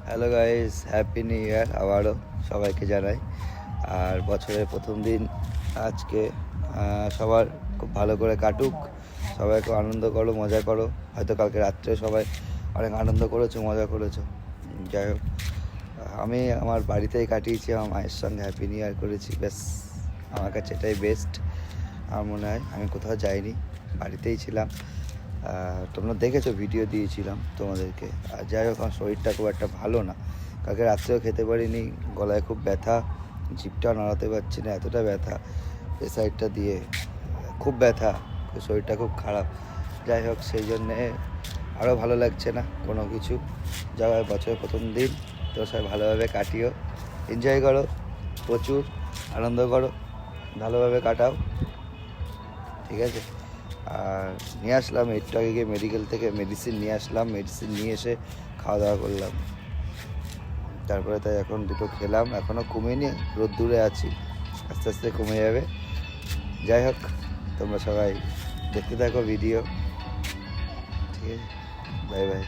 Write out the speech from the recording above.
Hello guys, happy new year আবারও সবাইকে জানাই। আর বছরের প্রথম দিন আজকে, সবার খুব ভালো করে কাটুক। সবাই খুব আনন্দ করো, মজা করো। হয়তো কালকে রাত্রে সবাই অনেক আনন্দ করেছো, মজা করেছো। যাই হোক, আমি আমার বাড়িতেই কাটিয়েছি, আমার মায়ের সঙ্গে হ্যাপি নিউ ইয়ার করেছি। ব্যাস, আমার কাছে এটাই বেস্ট। আমার মনে হয় আমি কোথাও যাইনি, বাড়িতেই ছিলাম। তোমরা দেখেছো, ভিডিও দিয়েছিলাম তোমাদেরকে। আর যাই হোক, আমার শরীরটা খুব একটা ভালো না। কালকে রাত্রেও খেতে পারিনি, গলায় খুব ব্যথা, জিভটাও নাড়াতে পারছি না, এতটা ব্যথা এ সাইডটা দিয়ে, খুব ব্যথা, শরীরটা খুব খারাপ। যাই হোক, সেই জন্যে আরও ভালো লাগছে না কোনো কিছু। যাই হোক, বছরের প্রথম দিন তো সবাই ভালোভাবে কাটিও, এনজয় করো, প্রচুর আনন্দ করো, ভালোভাবে কাটাও, ঠিক আছে? আর নিয়ে আসলাম একটু আগে গিয়ে মেডিকেল থেকে মেডিসিন নিয়ে আসলাম, মেডিসিন নিয়ে এসে খাওয়া দাওয়া করলাম। তারপরে তাই এখন দুটো খেলাম, এখনও কমেনি, রোদ্দুরে আছি, আস্তে আস্তে কমে যাবে। যাই হোক, তোমরা সবাই দেখতে থাকো ভিডিও, ঠিক আছে? Bye bye.